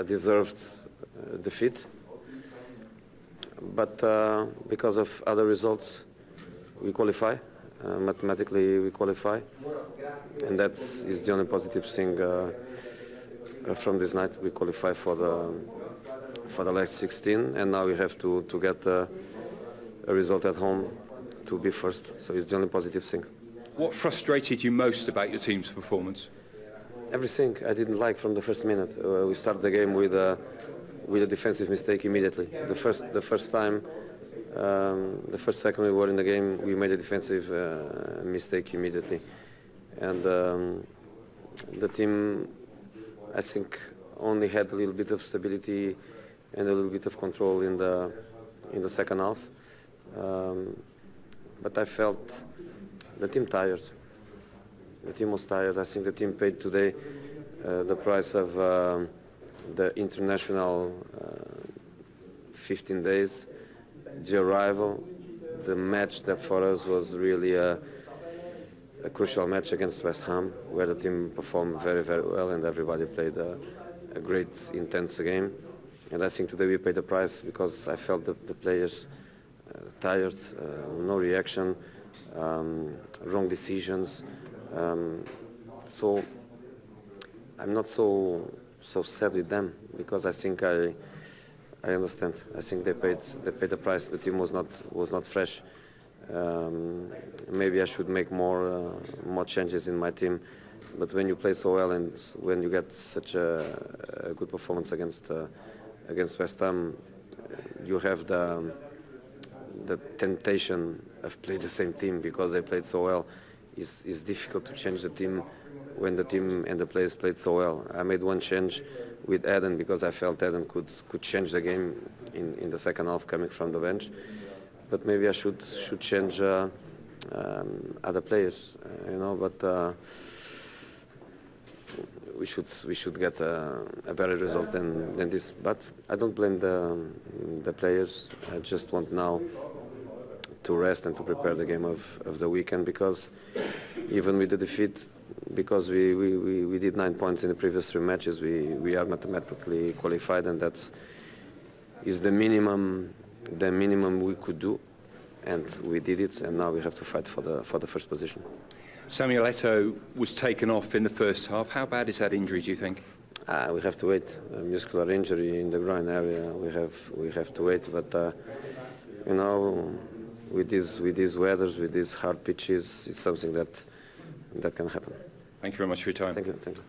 a deserved defeat, but because of other results, we qualify. Mathematically, we qualify, and that is the only positive thing from this night. We qualify for the last 16, and now we have to get a result at home to be first. So it's the only positive thing. What frustrated you most about your team's performance? Everything I didn't like from the first minute. We started the game with a defensive mistake immediately. The first time, the first second we were in the game, we made a defensive mistake immediately, and the team, I think, only had a little bit of stability and a little bit of control in the second half. But I felt the team tired. The team was tired. I think the team paid today the price of the international 15 days, the arrival, the match that for us was really a crucial match against West Ham, where the team performed very, very well and everybody played a great, intense game. And I think today we paid the price because I felt the players tired, no reaction, wrong decisions. So I'm not so sad with them because I think I understand. I think they paid the price. The team was not fresh. Maybe I should make more changes in my team. But when you play so well and when you get such a good performance against West Ham, you have the temptation of playing the same team because they played so well. It's difficult to change the team when the team and the players played so well. I made one change with Eden because I felt Eden could change the game in the second half coming from the bench. But maybe I should change other players, you know. But we should get a better result than this. But I don't blame the players. I just want now to rest and to prepare the game of the weekend, because even with the defeat, because we did 9 points in the previous 3 matches, we are mathematically qualified, and that is the minimum we could do, and we did it, and now we have to fight for the first position. Samuel Eto'o was taken off in the first half. How bad is that injury, do you think? We have to wait. A muscular injury in the groin area. We have to wait, but you know, with these weathers, with these hard pitches, it's something that can happen. Thank you very much for your time. Thank you.